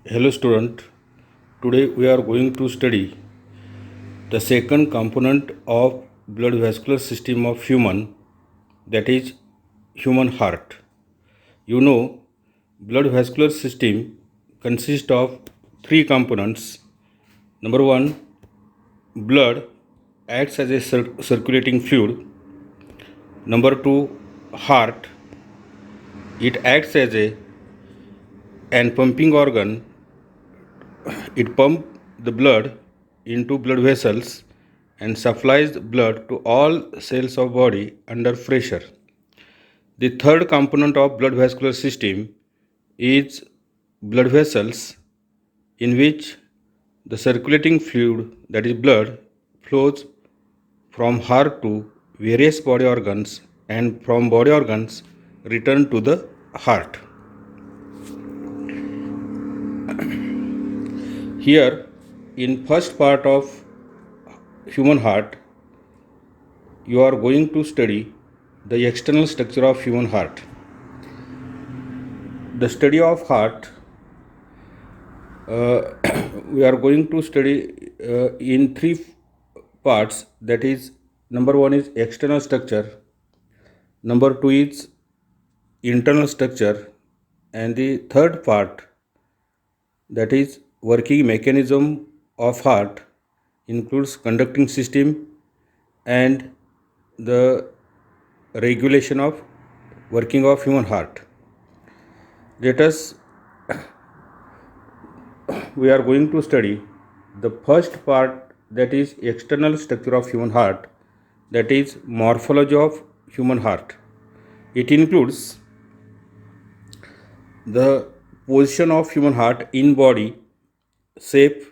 Hello student, today we are going to study the second component of blood vascular system of human, that is human heart. You know, blood vascular system consists of three components. Number one, blood acts as a circulating fluid. Number two, heart, it acts as an pumping organ. It pumps the blood into blood vessels and supplies the blood to all cells of body under pressure. The third component of blood vascular system is blood vessels, in which the circulating fluid, that is blood, flows from heart to various body organs and from body organs return to the heart. Here, in first part of human heart, you are going to study the external structure of human heart. The study of heart, we are going to study in three parts. That is, number one is external structure, number two is internal structure, and the third part, that is working mechanism of heart, includes conducting system and the regulation of working of human heart. Let us, we are going to study the first part, that is external structure of human heart, that is morphology of human heart. It includes the position of human heart in body, shape,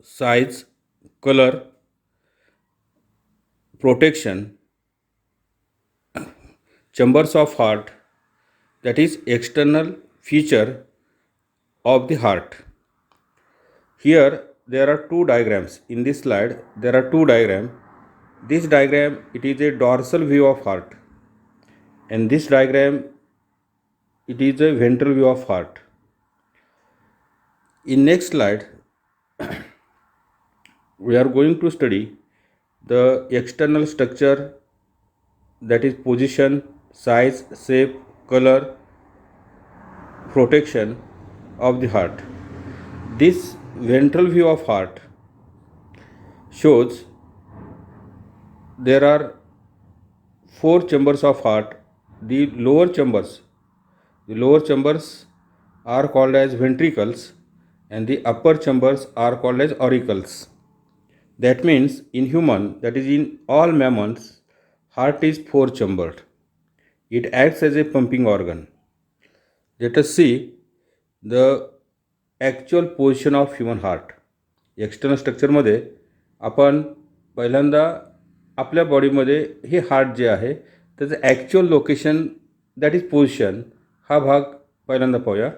size, color, protection, chambers of heart, that is external feature of the heart. Here there are two diagrams. In this slide there are two diagrams. This diagram, it is a dorsal view of heart, and this diagram, it is a ventral view of heart. In next slide we are going to study the external structure, that is position, size, shape, color, protection of the heart. This ventral view of heart shows there are four chambers of heart. The lower chambers are called as ventricles, and the upper chambers are called as auricles. That means in human, that is in all mammals, heart is four chambered. It acts as a pumping organ. Let us see the actual position of human heart. External स्ट्रक्चरमध्ये आपण पहिल्यांदा आपल्या बॉडीमध्ये हे heart जे आहे त्याचं actual location, that is position, हा भाग पहिल्यांदा पाहूया.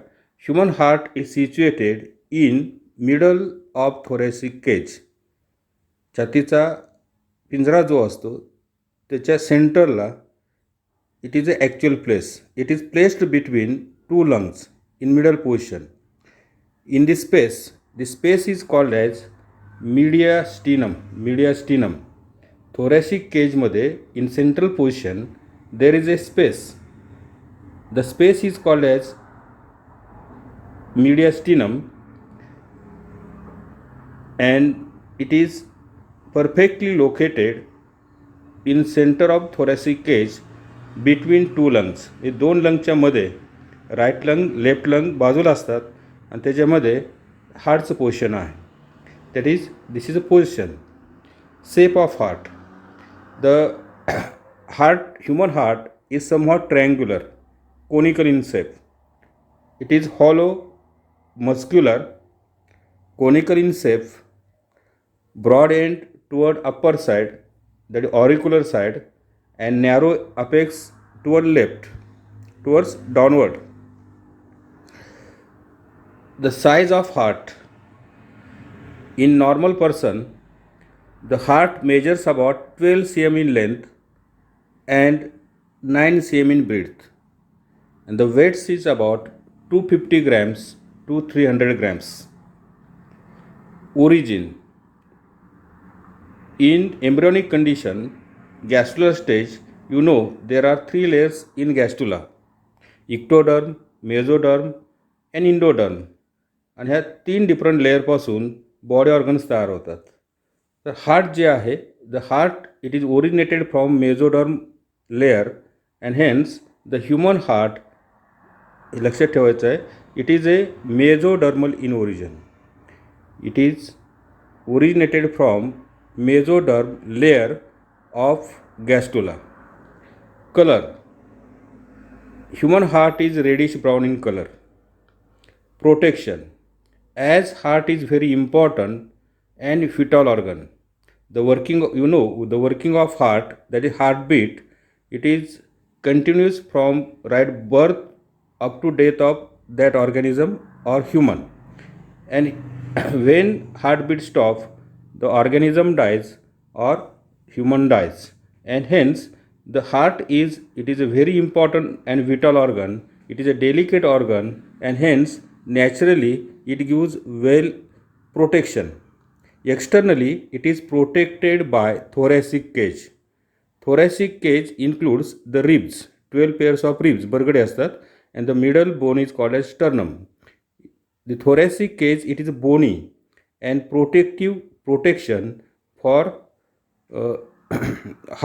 Human heart is situated in middle of thoracic cage. छातीचा पिंजरा जो असतो त्याच्या सेंटरला it is a actual place. It is placed between two lungs in middle position. In this space, the space is called as mediastinum. Mediastinum. Thoracic cage मध्ये in central position there is a space. The space is called as mediastinum, and it is perfectly located in center of thoracic cage between two lungs. हे दोन लंगच्या मध्ये, right lung left lung बाजूला असतात आणि त्याच्यामध्ये हार्टचं position आहे. That is this is a position. Shape of heart. The heart, human heart is somewhat triangular, conical in shape. It is hollow, muscular, conical in shape, broad end toward upper side, that is auricular side, and narrow apex toward left, towards downward. The size of heart. In normal person, the heart measures about 12 cm in length and 9 cm in breadth, and the weight is about 250 grams to 300 grams. Origin. In embryonic condition, gastrulate stage, there are three layers in gastrula: ectoderm, mesoderm and endoderm. आणि ह्या तीन different लेअरपासून body organs तयार होतात. तर heart जे आहे, the heart it is originated from mesoderm layer and hence the human heart, हे लक्षात ठेवायचं आहे, it is a mesodermal in origin. It is originated from mesoderm layer of gastrula. Colour. Human heart is reddish brown in colour. Protection. As heart is very important and vital organ, the working of heart, that is heartbeat, it is continuous from right birth up to death of that organism or human. And when heartbeat stops, the organism dies or human dies. And hence the heart is a very important and vital organ. It is a delicate organ, and hence naturally it gives well protection. Externally it is protected by thoracic cage. Thoracic cage includes the ribs, 12 pairs of ribs बरगडे असतात, and the middle bone is called as sternum. The thoracic cage, it is bony and protection for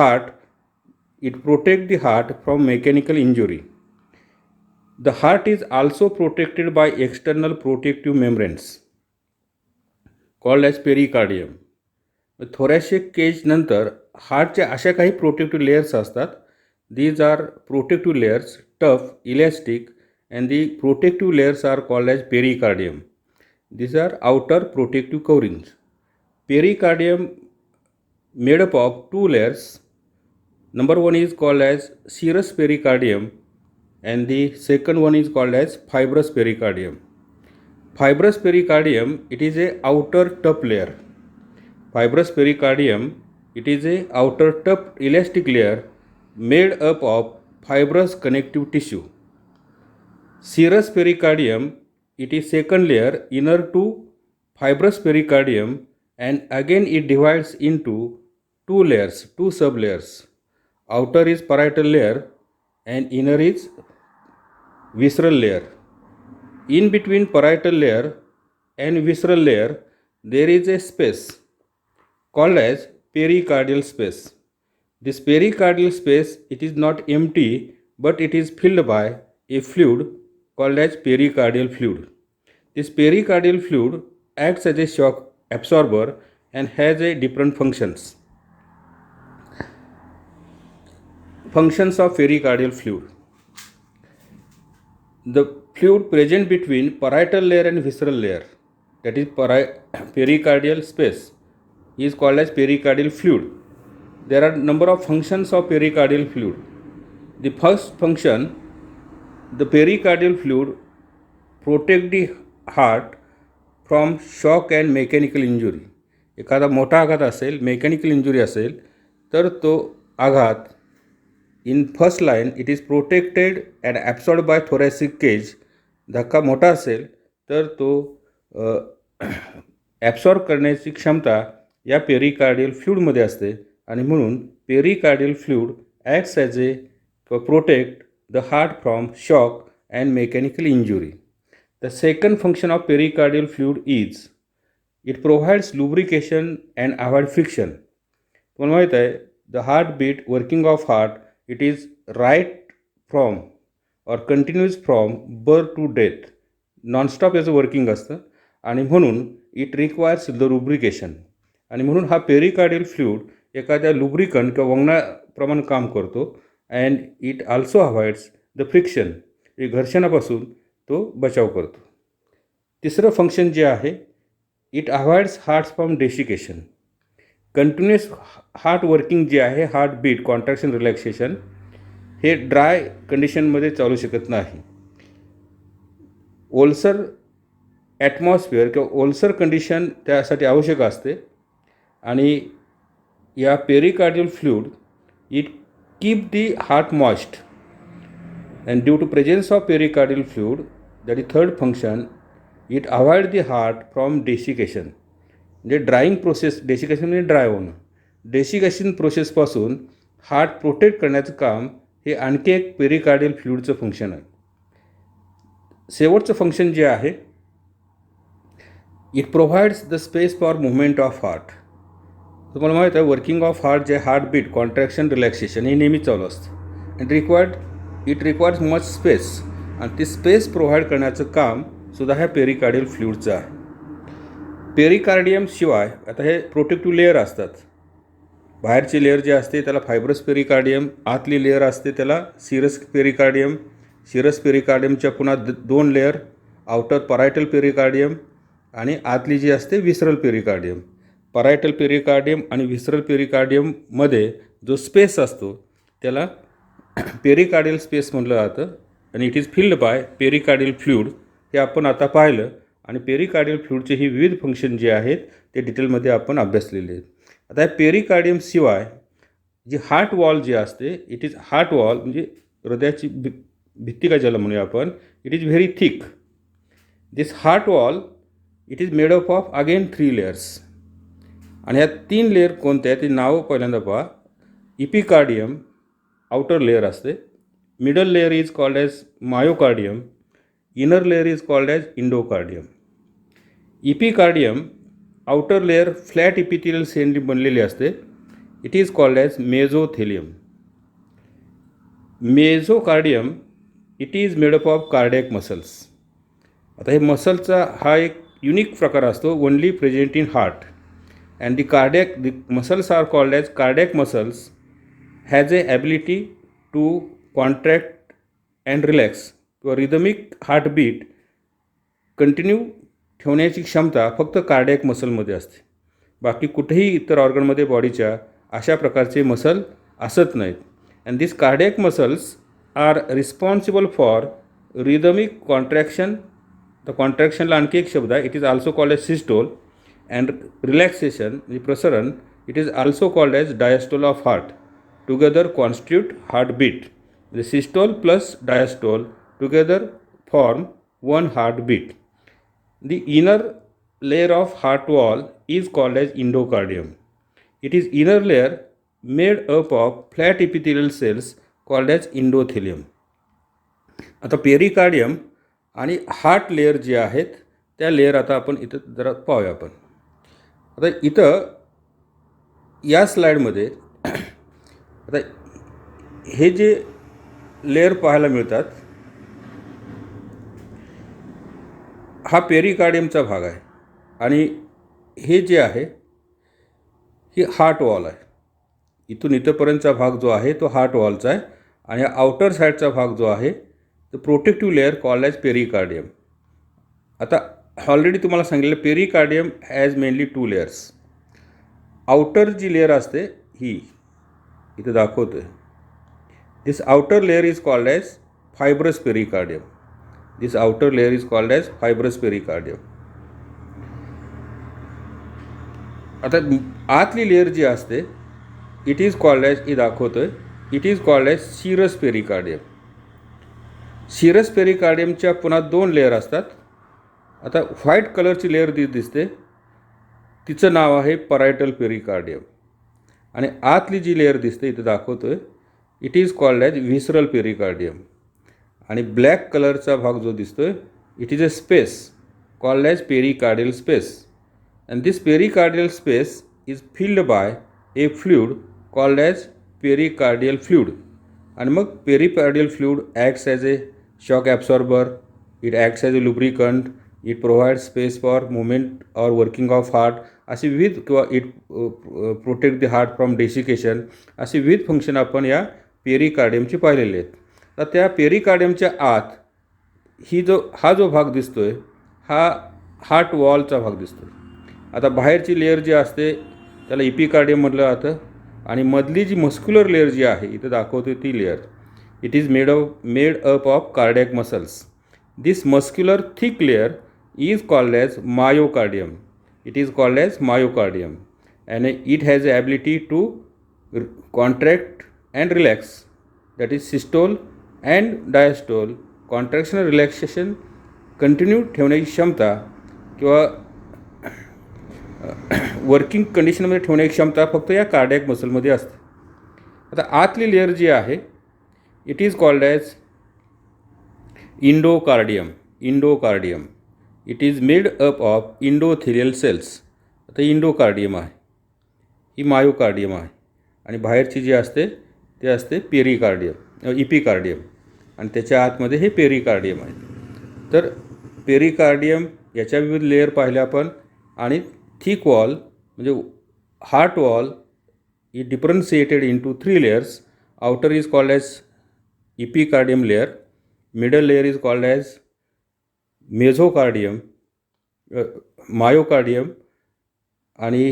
heart. It protects the heart from mechanical injury. The heart is also protected by external protective membranes called as pericardium. Thoracic cage नंतर हार्टच्या अशा काही protective layers असतात. These are protective layers, tough, elastic, and the protective layers are called as pericardium. These are outer protective coverings. Pericardium made up of two layers. Number one is called as serous pericardium, and the second one is called as fibrous pericardium. Fibrous pericardium, it is a outer tough layer. Fibrous pericardium, it is a outer tough elastic layer made up of fibrous connective tissue. Serous pericardium, it is second layer inner to fibrous pericardium, and again it divides into two layers, two sublayers. Outer is parietal layer and inner is visceral layer. In between parietal layer and visceral layer, there is a space called as pericardial space. This pericardial space, it is not empty, but it is filled by a fluid called as pericardial fluid. This pericardial fluid acts as a shock absorber and has a different functions. Functions of pericardial fluid. The fluid present between parietal layer and visceral layer, that is pericardial space, is called as pericardial fluid. There are number of functions of pericardial fluid. The first function, the pericardial fluid protect the heart from shock and mechanical injury. एखादा मोठा आघात असेल, mechanical injury असेल, तर तो आघात in first line it is protected and absorb by thoracic cage. धक्का मोठा असेल तर तो ॲब्सॉर्ब करण्याची क्षमता या पेरिकार्डियल फ्लूडमध्ये असते, आणि म्हणून pericardial fluid acts as a protect the heart from shock and mechanical injury. The second function of pericardial fluid is it provides lubrication and avoid friction. तुम्हाला माहीत आहे, the heart beat working of heart it is right from or continuous from birth to death, nonstop याचं working असतं, आणि म्हणून it requires the lubrication. आणि म्हणून हा पेरिकार्डियल फ्लूड एखाद्या लुब्रिकंट किंवा वंगणाप्रमाणे काम करतो, and it also avoids the friction, म्हणजे घर्षणापासून तो बचाव करतो. तिसरं फंक्शन जे आहे, it avoids heart from desiccation. Continuous heart working जे आहे, हार्ट बीट कॉन्ट्रॅक्शन रिलॅक्सेशन, हे ड्राय कंडिशनमध्ये चालू शकत नाही. ओलसर ॲटमॉस्फिअर किंवा ओलसर कंडिशन त्यासाठी आवश्यक असते. आणि या pericardial fluid it keep the heart moist, and due to presence of pericardial fluid, that is third function, it avoid the heart from desiccation. म्हणजे ड्राईंग प्रोसेस, डेसिकेशन म्हणजे ड्राय होणं, डेसिकेशन प्रोसेसपासून हार्ट प्रोटेक्ट करण्याचं काम हे आणखी एक pericardial फ्लूइडचं function आहे. शेवटचं फंक्शन जे आहे, it provides the space for movement of heart. तुम्हाला माहीत आहे, वर्किंग ऑफ हार्ट जे हार्ट बीट कॉन्ट्रॅक्शन रिलॅक्सेशन हे नेहमी चालू असतं. And it requires much space, आणि ती स्पेस प्रोव्हाइड करण्याचं काम सुद्धा ह्या पेरिकार्डियल फ्लूइडचं आहे. पेरिकार्डियम शिवाय आता हे प्रोटेक्टिव्ह लेअर असतात. बाहेरची लेअर जी असते त्याला फायब्रस पेरिकार्डियम, आतली लेअर असते त्याला सिरस पेरिकार्डियम. सिरस पेरिकार्डियमच्या पुन्हा 2 लेअर, आउटर परायटल पेरिकार्डियम आणि आतली जी असते विसरल पेरिकार्डियम. परायटल पेरिकार्डियम आणि विसरल पेरिकार्डियममध्ये जो स्पेस असतो त्याला पेरिकार्डियल स्पेस म्हटलं जातं, आणि it is filled bye pericardial fluid. हे आपण आता पाहिलं, आणि पेरिकार्डियल फ्लूइडचे ही विविध फंक्शन जे आहेत ते डिटेलमध्ये आपण अभ्यासलेले आहेत. आता या पेरिकार्डियम शिवाय जी हार्ट वॉल जी असते, इट इज हार्ट वॉल म्हणजे हृदयाची भित्ती का ज्याला म्हणूया आपण, it is very thick. This heart wall it is made up of again 3 layers. आणि ह्या 3 लेअर कोणत्या आहेत ते नावं पहिल्यांदा पहा. इपिकार्डियम आउटर लेअर असते, middle layer is called as myocardium, inner layer is called as endocardium. Epicardium outer layer flat epithelial सेलनी बनलेली असते, it is called as mesothelium. Mesocardium it is made up of cardiac muscles. आता हे मसलचा हा एक unique प्रकार असतो, only present in heart. And the muscles are called as cardiac muscles, has a ability to contract and relax, किंवा rhythmic heartbeat continue ठेवण्याची क्षमता फक्त कार्डियक मसलमध्ये असते. बाकी कुठेही इतर ऑर्गनमध्ये बॉडीच्या अशा प्रकारचे मसल असत नाहीत. And this cardiac muscles are responsible for rhythmic contraction. तर कॉन्ट्रॅक्शनला आणखी एक शब्द आहे, it is also called as systole. And relaxation म्हणजे प्रसरण, it is also called as diastole of heart. Together constitute heartbeat. The systole plus diastole together form one heartbeat. The inner layer of heart wall is called as endocardium. It is inner layer made up of flat epithelial cells called as endothelium. आता pericardium आणि heart layer जे आहेत त्या layer आता आपण इथं जरा पाहूया आपण. आता इथं या स्लाईडमध्ये आता हे जे लेअर पाहायला मिळतात, हा पेरिकार्डियमचा भाग आहे, आणि हे जे आहे ही हार्ट वॉल आहे. इथून इथंपर्यंतचा भाग जो आहे तो हार्ट वॉलचा आहे, आणि हा आउटर साईडचा भाग जो आहे तो protective layer called as pericardium. आता ऑलरेडी तुम्हाला सांगितलं pericardium has mainly 2 layers. Outer जी लेअर असते ही इथं दाखवतो आहे. This outer layer is called as fibrous pericardium. This outer layer is called as fibrous pericardium. आता आतली लेअर जी असते इट इज कॉल्ड ॲज, हे दाखवतोय, it is called as serous pericardium. Serous पेरिकार्डियमच्या पुन्हा 2 लेअर असतात. आता व्हाईट कलरची लेअर दिसते तिचं नाव आहे परायटल पेरिकार्डियम, आणि आतली जी लेअर दिसते इथं दाखवतोय it is called as visceral pericardium. आणि ब्लॅक कलरचा भाग जो दिसतोय it is a space called as pericardial space. And this pericardial space is filled by a fluid called as pericardial fluid. आणि मग pericardial fluid acts as a shock absorber, it acts as a lubricant, it provide space for movement or working of heart, असे विविध, किंवा it protect the heart from desiccation, असे विविध function आपण या पेरिकार्डियमची पाहिलेले आहेत. तर त्या पेरिकार्डियमच्या आत हा जो भाग दिसतोय हा हार्ट वॉलचा भाग दिसतो. आता बाहेरची लेअर जी असते त्याला इपिकार्डियम म्हटलं जातं आणि मधली जी मस्क्युलर लेअर जी आहे इथं दाखवते ती layer it is made up of cardiac muscles. This muscular thick layer is called as myocardium. It is called as myocardium and it has the ability to contract and relax, that is systole and diastole. Contraction and relaxation continue ठेवण्याची क्षमता किंवा working कंडिशनमध्ये ठेवण्याची क्षमता फक्त या cardiac मसलमध्ये असते. आता आतली लेअर जी आहे it is called as endocardium. It is made up of endothelial cells. आता इंडोकार्डियम आहे, ही मायोकार्डियम आहे आणि बाहेरची जी असते ते असते इपिकार्डियम आणि त्याच्या आतमध्ये हे पेरिकार्डियम आहे. तर पेरिकार्डियम याच्या विविध लेअर पाहिल्या आपण आणि थिक वॉल म्हणजे heart wall is differentiated into 3 layers. Outer is called as epicardium layer, middle layer is called as mesocardium, myocardium आणि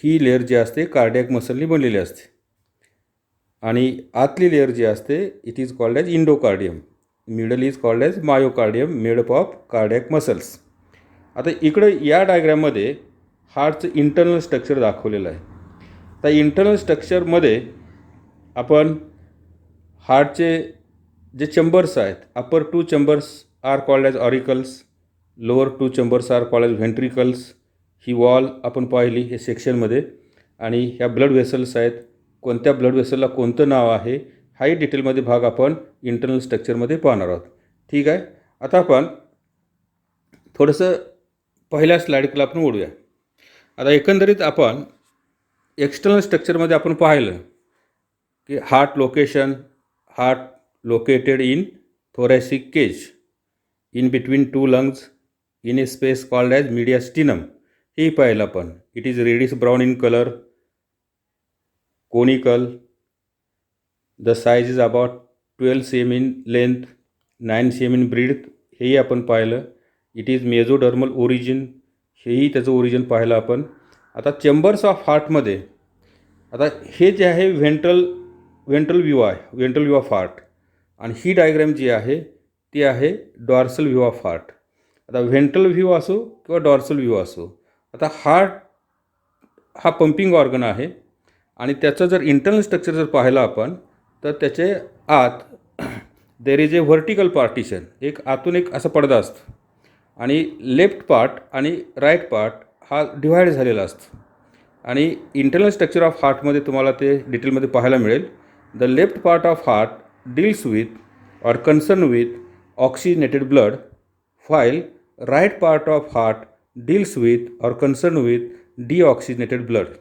ही लेअर जी असते कार्डियक मसलनी बनलेली असते आणि आतली लेअर जी असते it is called as endocardium. Middle is called as myocardium made up of cardiac muscles. आता इकडं या डायग्रॅममध्ये हार्टचं इंटरनल स्ट्रक्चर दाखवलेलं आहे. त्या इंटरनल स्ट्रक्चरमध्ये आपण हार्टचे जे चेंबर्स आहेत upper 2 chambers are called as auricles, lower 2 chambers are called as ventricles. ही वॉल आपण पाहिली हे सेक्शनमध्ये आणि ह्या ब्लड व्हेसल्स आहेत. कोणत्या ब्लड व्हेसलला कोणतं नाव आहे हाही डिटेलमध्ये भाग आपण इंटरनल स्ट्रक्चरमध्ये पाहणार आहोत. ठीक आहे. आता आपण थोडंसं पहिल्या स्लाईडला आपण ओढूया. आता एकंदरीत आपण एक्सटर्नल स्ट्रक्चरमध्ये आपण पाहिलं की heart located in thoracic cage in between 2 lungs in a space called as mediastinum. हे पाहिलं आपण. It is reddish brown in colour, conical, the size is about 12 cm in length, 9 cm in breadth, हेही आपण पाहिलं. It is मेझोडर्मल origin, हेही त्याचं origin पाहिलं आपण. आता चेंबर्स ऑफ हार्टमध्ये आता हे जे आहे व्हेंट्रल व्ह्यू ऑफ हार्ट आणि ही डायग्रॅम जी आहे ती आहे डॉर्सल व्ह्यू ऑफ हार्ट. आता व्हेंट्रल व्ह्यू असो किंवा डॉर्सल व्ह्यू असो, आता हार्ट हा पंपिंग ऑर्गन आहे आणि त्याचं जर इंटरनल स्ट्रक्चर जर पाहिलं आपण तर त्याचे आत देर इज ए व्हर्टिकल पार्टिशन, एक आतून एक असा पडदा असतो आणि लेफ्ट पार्ट आणि राईट पार्ट हा डिव्हाइड झालेला असतो आणि इंटरनल स्ट्रक्चर ऑफ हार्टमध्ये तुम्हाला ते डिटेलमध्ये पाहायला मिळेल. The left part of heart deals with or concerned with oxygenated blood while right part of heart deals with or concerned with deoxygenated blood.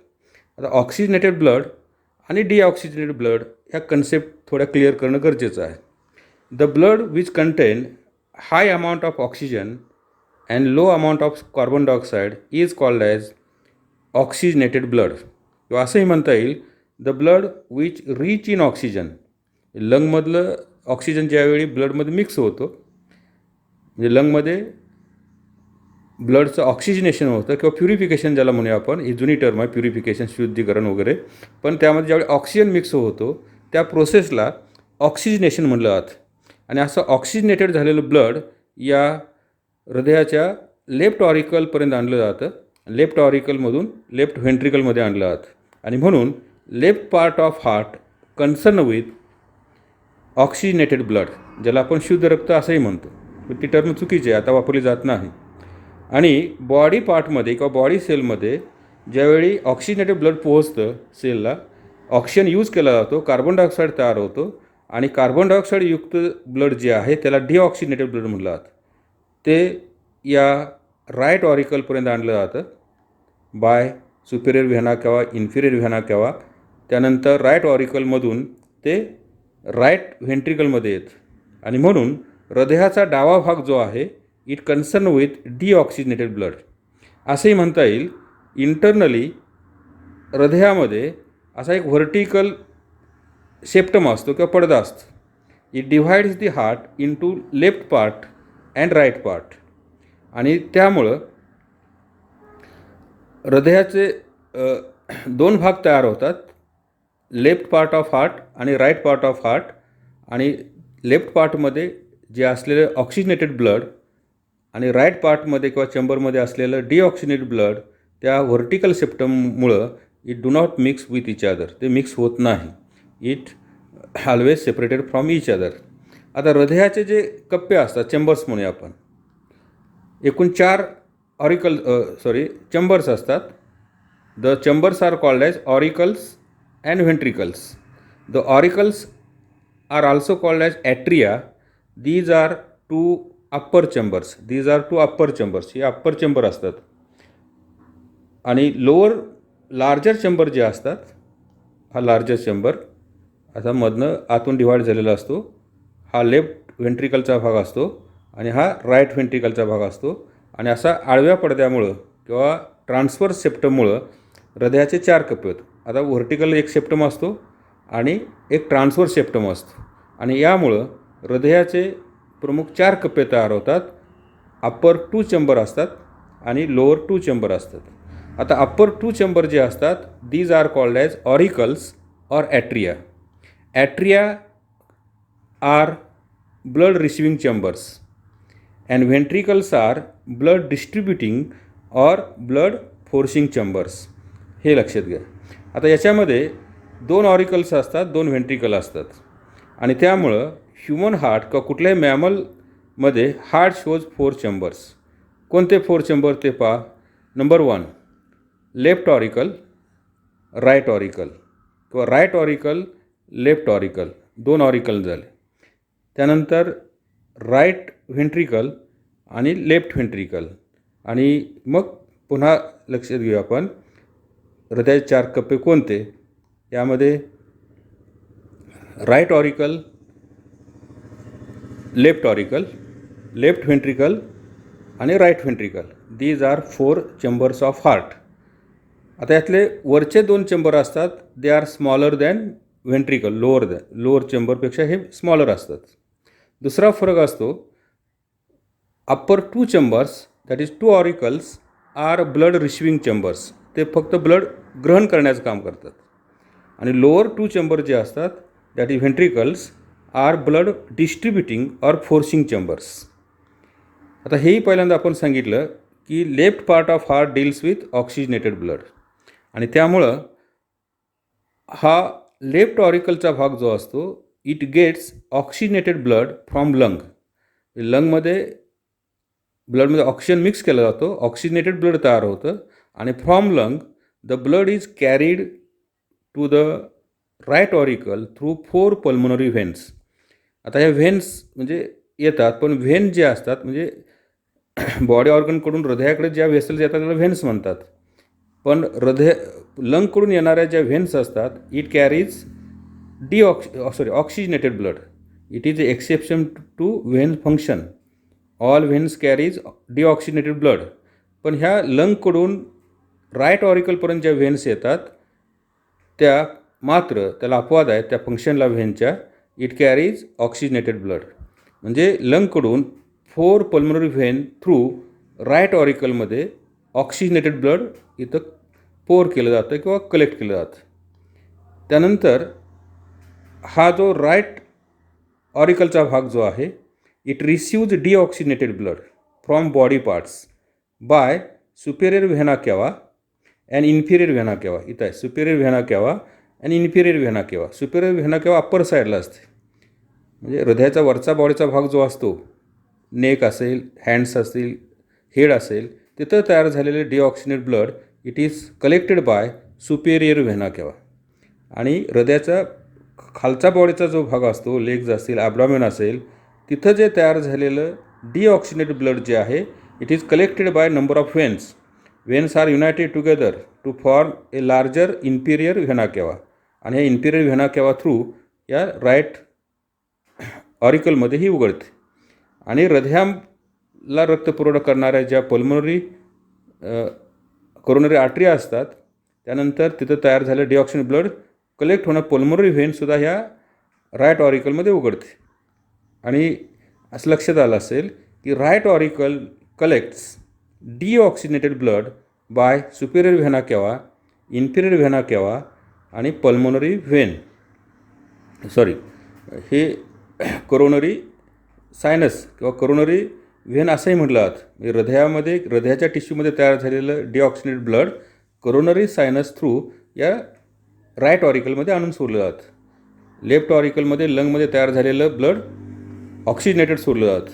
आता ऑक्सिजनेटेड ब्लड आणि डिऑक्सिजनेटेड ब्लड ह्या concept थोड्या clear करणं गरजेचं आहे. The blood which contain high amount of oxygen and low amount of carbon dioxide is called as oxygenated blood. किंवा असंही म्हणता येईल the blood which rich in oxygen. लंगमधलं ऑक्सिजन ज्यावेळी ब्लडमध्ये मिक्स होतो म्हणजे लंगमध्ये ब्लडचं ऑक्सिजनेशन होतं किंवा प्युरिफिकेशन ज्याला म्हणूया आपण, ही जुनी टर्म आहे प्युरिफिकेशन, शुद्धीकरण वगैरे. पण त्यामध्ये ज्यावेळी ऑक्सिजन मिक्स होतो त्या प्रोसेसला ऑक्सिजनेशन म्हटलं जातं आणि असं ऑक्सिजनेटेड झालेलं ब्लड या हृदयाच्या लेफ्ट ऑरिकलपर्यंत आणलं जातं. लेफ्ट ऑरिकलमधून लेफ्ट व्हेंट्रिकलमध्ये आणलं जातं आणि म्हणून left part of heart concern with oxygenated blood, ज्याला आपण शुद्ध रक्त असंही म्हणतो. ती टर्म चुकीची आहे, आता वापरली जात नाही. आणि बॉडी पार्टमध्ये किंवा बॉडी सेलमध्ये ज्यावेळी ऑक्सिजनेटेड ब्लड पोहोचतं सेलला, ऑक्सिजन यूज केला जातो, कार्बन डायऑक्साईड तयार होतो आणि कार्बन डायऑक्साईड युक्त ब्लड जे आहे त्याला डिऑक्सिजनेटेड ब्लड म्हटलं जातं. ते या राईट ऑरिकलपर्यंत आणलं जातं बाय सुपेरियर व्हेना किंवा इन्फिरियर व्हेना किंवा त्यानंतर राईट ऑरिकलमधून ते राईट व्हेंट्रिकलमध्ये येतं आणि म्हणून हृदयाचा डावा भाग जो आहे it concern with deoxygenated blood. असंही म्हणता येईल इंटरनली हृदयामध्ये असा एक व्हर्टिकल सेप्टम असतो किंवा पडदा असतो. It divides the heart into left part and right part. आणि त्यामुळं हृदयाचे दोन भाग तयार होतात, लेफ्ट पार्ट ऑफ हार्ट आणि राईट पार्ट ऑफ हार्ट. आणि लेफ्ट पार्टमध्ये जे असलेलं ऑक्सिजनेटेड ब्लड आणि राईट पार्टमध्ये किंवा चेंबरमध्ये असलेलं डिऑक्सिजनेटेड ब्लड त्या व्हर्टिकल सेप्टममुळं it do not mix with each other. ते मिक्स होत नाही. It always separated from each other. आता हृदयाचे जे कप्पे असतात, चेंबर्स म्हणूया आपण, एकूण 4 चेंबर्स असतात. The chambers are called as auricles and ventricles. The auricles are also called as atria. These are two upper chambers. हे अप्पर चेंबर असतात. आणि लोअर लार्जर चेंबर जे असतात, हा लार्जर चेंबर असा मधनं आतून डिवाईड झालेला असतो. हा लेफ्ट व्हेंट्रिकलचा भाग असतो आणि हा राईट व्हेंट्रिकलचा भाग असतो. आणि असा आडव्या पडद्यामुळं किंवा ट्रान्सफर्स सेप्टममुळं हृदयाचे 4 कप्पे होतात. आता व्हर्टिकल एक सेप्टम असतो आणि एक ट्रान्सफर सेप्टम असतो. आणि यामुळं हृदयाचे प्रमुख 4 कप्पे तयार होतात. अप्पर 2 चेंबर असतात आणि लोअर 2 चेंबर असतात. आता अप्पर 2 चेंबर जे असतात, these are called as auricles or atria. Atria are blood receiving chambers and ventricles are blood distributing or blood forcing chambers. हे लक्षात घ्या. आता याच्यामध्ये 2 ऑरिकल्स असतात, 2 व्हेंट्रिकल असतात. आणि त्यामुळं ह्युमन हार्ट किंवा कुठल्याही मॅमलमध्ये हार्ट शोज 4 चेंबर्स. कोणते 4 चेंबर ते पहा. Number 1, left auricle, right auricle किंवा right auricle, left auricle, 2 auricle झाले. त्यानंतर राईट व्हेंट्रिकल आणि लेफ्ट व्हेंट्रिकल. आणि मग पुन्हा लक्षात घेऊ आपण हृदयाचे 4 कप्पे कोणते. यामध्ये right auricle, left auricle, left ventricle आणि right ventricle. These are 4 chambers of heart. आता यातले वरचे 2 चेंबर असतात, they are smaller than ventricle. Lower चेंबरपेक्षा हे स्मॉलर असतात. दुसरा फरक असतो, upper 2 chambers, that is 2 auricles, are blood receiving chambers. ते फक्त ब्लड ग्रहण करण्याचं काम करतात. आणि लोअर 2 चेंबर जे असतात, that is ventricles, are blood distributing or forcing chambers. आता हेही पहिल्यांदा आपण सांगितलं की left part of heart deals with oxygenated blood. आणि त्यामुळं हा लेफ्ट ऑरिकलचा भाग जो असतो, it gets oxygenated blood from lung. ब्लडमध्ये ऑक्सिजन मिक्स केला जातो, ऑक्सिजनेटेड ब्लड तयार होतं. आणि from lung the blood is carried to the right auricle through 4 pulmonary veins. आता ह्या व्हेन्स म्हणजे येतात, पण व्हेन जे असतात म्हणजे बॉडी ऑर्गनकडून हृदयाकडे ज्या व्हेसल्स येतात त्याला व्हेन्स म्हणतात. पण लंगकडून येणाऱ्या ज्या व्हेन्स असतात, it carries oxygenated blood. It is a exception to vein function. All veins carries deoxygenated blood. पण ह्या लंगकडून राईट ऑरिकलपर्यंत ज्या व्हेन्स येतात त्या मात्र त्याला अपवाद आहेत त्या फंक्शनला व्हेनच्या. It carries oxygenated blood. म्हणजे लंगकडून 4 पल्मोनरी व्हेन थ्रू राईट ऑरिकलमध्ये ऑक्सिजनेटेड ब्लड इथं पोर केलं जातं किंवा कलेक्ट केलं जातं. त्यानंतर हा जो राईट ऑरिकलचा भाग जो आहे, it receives deoxygenated blood from body parts bye superior vena केवा अँड इन्फिरियर व्हेना केवा. इथं आहे सुपेरियर व्हेना केवा अँड इन्फिरियर व्हेना केवा. सुपेरियर व्हेना केवा अप्पर साईडला असते. म्हणजे हृदयाचा वरचा बॉडीचा भाग जो असतो, नेक असेल, हँड्स असतील, हेड असेल, तिथं तयार झालेले deoxygenated blood it is collected bye superior vena cava. आणि हृदयाचा खालचा बॉडीचा जो भाग असतो, लेग्स असतील, ॲब्डॉमेन असेल, तिथं जे तयार झालेलं डिऑक्सिजनेटेड ब्लड जे आहे, it is collected by number of veins. Veins are united together to form a larger inferior vena cava. आणि ह्या इन्फिरियर व्हेना केवा थ्रू या राईट ऑरिकलमध्ये ही उघडते. आणि हृदयाला रक्तपुरवठा करणाऱ्या ज्या कोरोनरी आर्टरी असतात, त्यानंतर तिथं तयार झालेलं डिऑक्सिजनेटेड ब्लड कलेक्ट होणं पल्मोनरी व्हेनसुद्धा ह्या राईट ऑरिकलमध्ये उघडते. आणि असं लक्षात आलं असेल की right auricle collects deoxygenated blood by superior vena cava, inferior vena cava आणि पल्मोनरी व्हेन, हे कोरोनरी सायनस किंवा कोरोनरी व्हेन असंही म्हटलं जातं. हृदयाच्या टिश्यूमध्ये तयार झालेलं deoxygenated blood coronary sinus through या राईट ऑरिकलमध्ये आणून सोडलं जातं. लेफ्ट ऑरिकलमध्ये लंगमध्ये तयार झालेलं ब्लड ऑक्सिजनेटेड सोडलं जातं.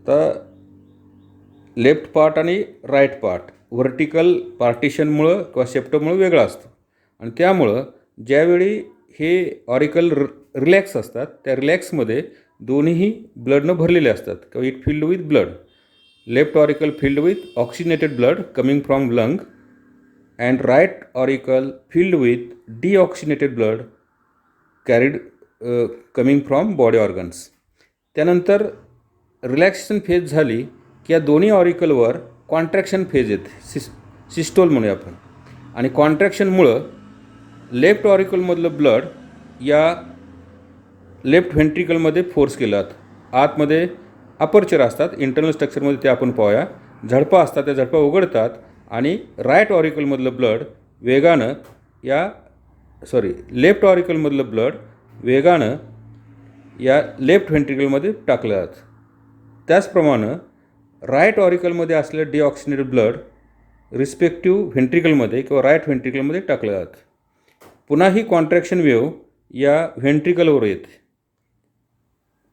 तर लेफ्ट पार्ट आणि राईट पार्ट व्हर्टिकल पार्टिशनमुळं किंवा सेप्टममुळं वेगळा असतो. आणि त्यामुळं ज्यावेळी हे ऑरिकल रिलॅक्स असतात त्या रिलॅक्समध्ये दोन्हीही ब्लडनं भरलेले असतात किंवा it filled with blood. Left auricle filled with oxygenated blood coming from lung and right auricle filled with deoxygenated blood carried coming from body organs. त्यानंतर रिलॅक्सेशन फेज झाली की या दोन्ही ऑरिकलवर कॉन्ट्रॅक्शन फेज येते, सिस्टोल म्हणूया आपण. आणि कॉन्ट्रॅक्शनमुळं लेफ्ट ऑरिकलमधलं ब्लड या लेफ्ट व्हेंट्रिकलमध्ये फोर्स केलं जातं. आतमध्ये अपर्चर असतात, इंटरनल स्ट्रक्चरमध्ये ते आपण पाहूया. झडपा असतात, त्या झडपा उघडतात आणि राईट ऑरिकलमधलं ब्लड वेगानं लेफ्ट ऑरिकलमधलं ब्लड वेगानं या लेफ्ट व्हेंट्रिकलमध्ये टाकलं जातं. त्याचप्रमाणे राईट ऑरिकलमध्ये असलेलं डिऑक्सिनेटेड ब्लड रिस्पेक्टिव्ह व्हेंट्रिकलमध्ये किंवा राईट व्हेंट्रिकलमध्ये टाकलं जातं. पुन्हा ही कॉन्ट्रॅक्शन वेव्ह या व्हेंट्रिकलवर येते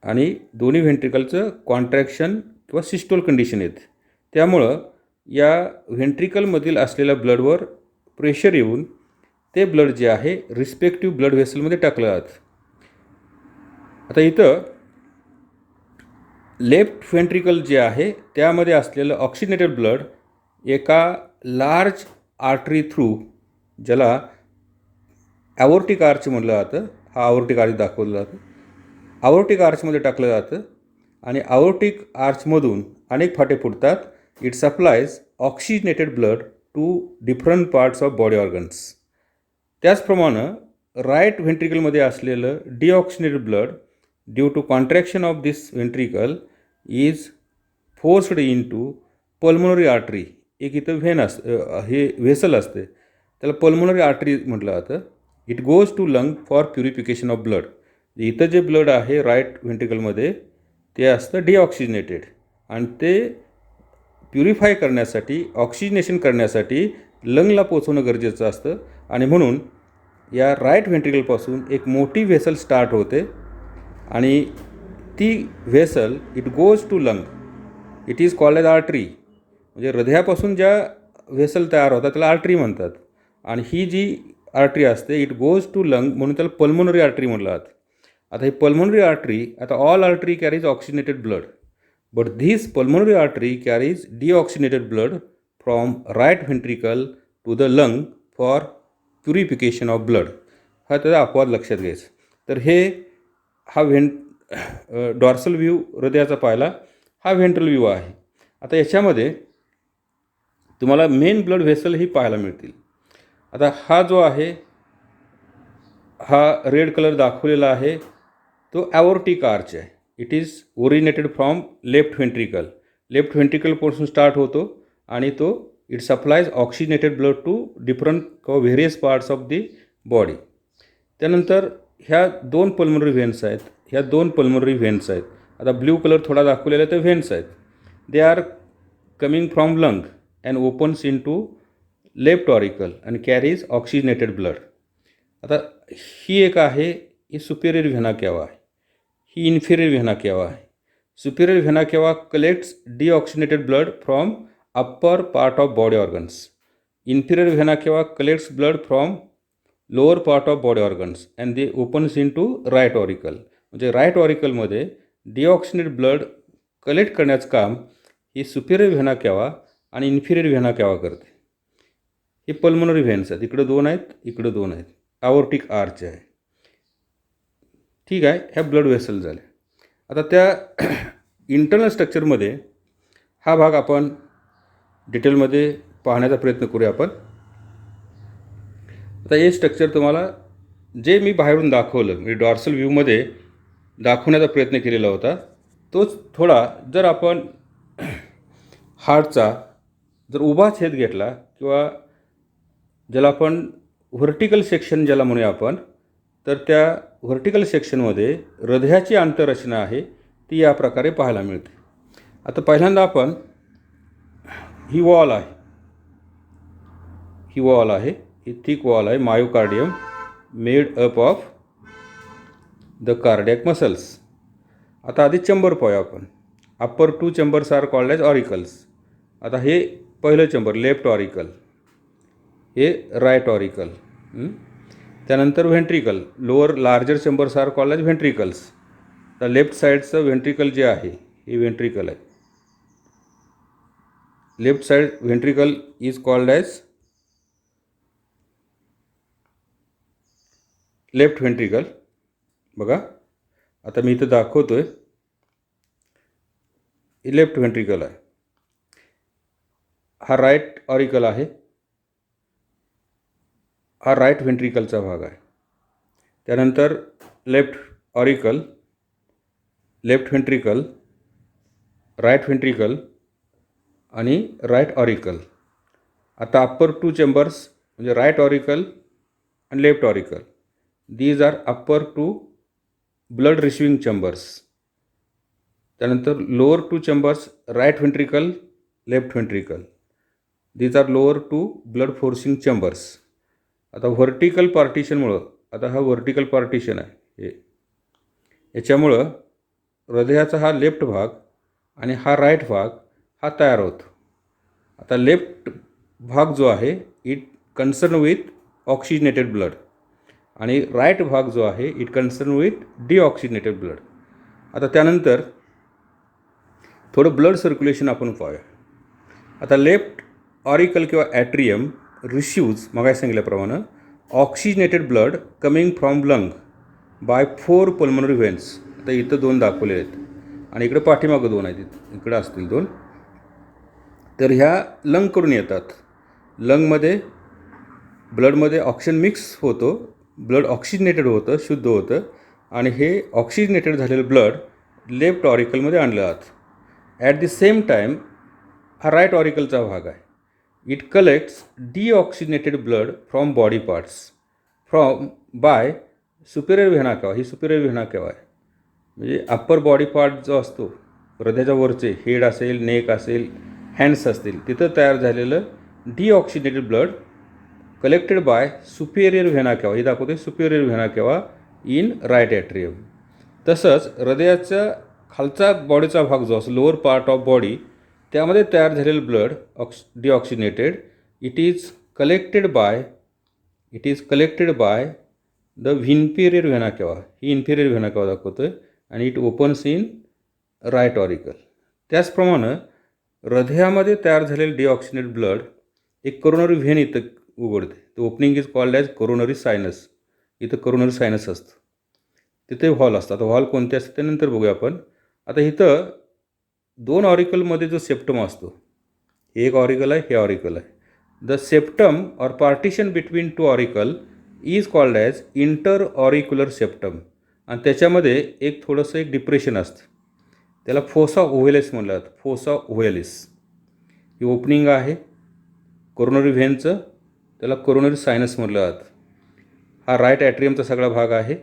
आणि दोन्ही व्हेंट्रिकलचं कॉन्ट्रॅक्शन किंवा सिस्टोल कंडिशन येते. त्यामुळं या व्हेंट्रिकलमधील असलेल्या ब्लडवर प्रेशर येऊन ते ब्लड जे आहे रिस्पेक्टिव्ह ब्लड व्हेसलमध्ये टाकलं जातं. आता इथं लेफ्ट व्हेंट्रिकल जे आहे त्यामध्ये असलेलं ऑक्सिजनेटेड ब्लड एका लार्ज आर्टरी थ्रू, ज्याला ॲओर्टिक आर्च म्हटलं जातं, हा ॲओर्टिक आर्च दाखवलं जातं, ॲओर्टिक आर्चमध्ये टाकलं जातं आणि ॲओर्टिक आर्चमधून अनेक फाटे फुटतात. It supplies oxygenated blood to different parts of body organs. त्याचप्रमाणे राईट व्हेंट्रिकलमध्ये असलेलं deoxygenated blood due to contraction of this ventricle is forced into pulmonary artery. एक इथं हे व्हेसल असते, त्याला पल्मोनरी आर्टरी म्हटलं जातं. It goes to lung for purification of blood. इथं जे ब्लड आहे राईट व्हेंट्रिकलमध्ये ते असतं डिऑक्सिजनेटेड आणि ते प्युरिफाय करण्यासाठी, ऑक्सिजनेशन करण्यासाठी लंगला पोचवणं गरजेचं असतं. आणि म्हणून या राईट व्हेंट्रिकलपासून एक मोठी व्हेसल स्टार्ट होते आणि ती vessel it goes to lung. It is called as artery. म्हणजे हृदयापासून ज्या व्हेसल तयार होतात त्याला आर्टरी म्हणतात. आणि ही जी आर्टरी असते इट गोज टू लंग म्हणून त्याला पल्मोनरी आर्टरी म्हटलं जातं. आता ही पल्मोनरी आर्टरी, आता all artery carries oxygenated blood, but this pulmonary artery carries deoxygenated blood from right ventricle to the lung for purification of blood. हा त्याचा अपवाद लक्षात घ्यायचा. तर हा डॉर्सल व्ह्यू हृदयाचा पाहिला, हा व्हेंट्रल व्ह्यू आहे. आता याच्यामध्ये तुम्हाला मेन ब्लड व्हेसलही पाहायला मिळतील. आता हा जो आहे हा रेड कलर दाखवलेला आहे तो ॲओर्टिक आर्च आहे. It is originated from left ventricle. Left व्हेंट्रिकलपासून स्टार्ट होतो आणि तो it supplies oxygenated blood to different किंवा various parts of the body. त्यानंतर ह्या दोन पल्मोनरी व्हेन्स आहेत, ह्या दोन पल्मोनरी व्हेन्स आहेत. आता ब्ल्यू कलर थोडा दाखवलेला आहे ते व्हेन्स आहेत. They are coming from lung and opens into left auricle and carries oxygenated blood. आता ही एक आहे, ही सुपेरियर व्हेना केवा आहे, ही इन्फिरियर व्हेना केवा आहे. Superior vena cava collects deoxygenated blood from upper part of body organs. Inferior vena cava collects blood from lower part of body organs and they opens into right auricle. म्हणजे right ऑरिकलमध्ये deoxygenated blood collect करण्याचं काम ही superior vena cava आणि inferior vena केवा करते. हे pulmonary व्हेन्स आहेत, इकडं दोन आहेत, इकडं दोन आहेत, ॲओर्टिक आर्च आहे. ठीक आहे, ह्या ब्लड व्हेसल झाल्या. आता त्या इंटरनल स्ट्रक्चरमध्ये हा भाग आपण डिटेलमध्ये पाहण्याचा प्रयत्न करूया आपण. आता हे स्ट्रक्चर तुम्हाला जे मी बाहेरून दाखवलं, मी डॉर्सल व्ह्यूमध्ये दाखवण्याचा प्रयत्न केलेला होता, तोच थोडा जर आपण हार्टचा जर उभा छेद घेतला किंवा ज्याला आपण व्हर्टिकल सेक्शन ज्याला म्हणूया आपण, तर त्या व्हर्टिकल सेक्शनमध्ये हृदयाची आंतररचना आहे ती या प्रकारे पाहायला मिळते. आता पहिल्यांदा आपण ही वॉल आहे, ही थिक वॉल आहे, myocardium made up of the cardiac muscles. आता आधी चंबर पाहूया आपण. Upper two chambers are called as auricles. आता हे पहिलं चंबर लेफ्ट ऑरिकल, हे राईट ऑरिकल. त्यानंतर ventricle, lower larger chambers are called as ventricles. तर लेफ्ट साईडचं व्हेंट्रिकल जे आहे हे व्हेंट्रिकल आहे. Left side ventricle is called as left ventricle. बघा आता मी इथं दाखवतो आहे, हे लेफ्ट व्हेंट्रिकल आहे. हा राईट ऑरिकल आहे, हा राईट व्हेंट्रिकलचा भाग आहे. त्यानंतर left auricle, left ventricle, right ventricle आणि राईट ऑरिकल. आता अप्पर टू चेंबर्स म्हणजे राईट ऑरिकल आणि left auricle, these are upper two blood receiving chambers. त्यानंतर lower two chambers right ventricle, left ventricle, these are lower two blood forcing chambers. आता vertical पार्टिशनमुळं, आता हा vertical partition आहे हे, याच्यामुळं हृदयाचा हा लेफ्ट भाग आणि हा राईट भाग हा तयार होतो. आता लेफ्ट भाग जो आहे it concern with oxygenated blood आणि राईट भाग जो आहे it concern with deoxygenated blood. आता त्यानंतर थोडं ब्लड सर्क्युलेशन आपण पाहूया. आता लेफ्ट ऑरिकल किंवा ॲट्रियम रिसिव्ज मग सांगितल्याप्रमाणे oxygenated blood coming from lung by 4 pulmonary veins. आता इथं 2 दाखवलेले आहेत आणि इकडे पाठीमागं 2 आहेत, इकडं असतील 2. तर ह्या लंगकडून येतात. लंगमध्ये ब्लडमध्ये ऑक्सिजन मिक्स होतो, ब्लड ऑक्सिजनेटेड होतं, शुद्ध होतं आणि हे ऑक्सिजनेटेड झालेलं ब्लड लेफ्ट ऑरिकलमध्ये आणलं जातं. ॲट द सेम टाईम हा राईट ऑरिकलचा भाग आहे. It collects deoxygenated blood from body parts from by superior vena cava. He superior vena केवा आहे, म्हणजे अप्पर बॉडी पार्ट जो असतो हृदयाच्या वरचे, हेड असेल, नेक असेल, हँड्स असतील, तिथं तयार झालेलं deoxygenated blood collected by superior vena cava, ही दाखवते सुपेरियर व्हेना केवा इन राईट ॲट्रियम. तसंच हृदयाचा खालचा बॉडीचा भाग जो असतो, लोअर पार्ट ऑफ बॉडी, त्यामध्ये तयार झालेलं blood deoxygenated it is collected by the inferior vena cava. ही इन्फिरियर व्हेना केवा दाखवतो आहे आणि it opens in right auricle. त्याचप्रमाणे हृदयामध्ये तयार झालेलं डिऑक्सिजनेटेड ब्लड एक करोनरी व्हेन इथं उघडते. The opening is called as coronary sinus. इथं करोनरी सायनस असतं, तिथे व्हॉल असतं. आता व्हॉल कोणते असते ते नंतर बघूया आपण. आता इथं 2 ऑरिकलमध्ये जो सेप्टम असतो, हे एक ऑरिकल आहे, हे ऑरिकल आहे. The septum or partition between 2 auricle is called as inter auricular septum. आणि त्याच्यामध्ये एक थोडंसं एक डिप्रेशन असतं, त्याला फोसा ओव्हेलिस म्हणलं जातं, फोसा ओव्हेलिस. ही ओपनिंग आहे कोरोनरी व्हेनचं, त्याला कोरोनरी सायनस म्हटलं जातं. हा राईट ॲट्रियमचा सगळा भाग आहे,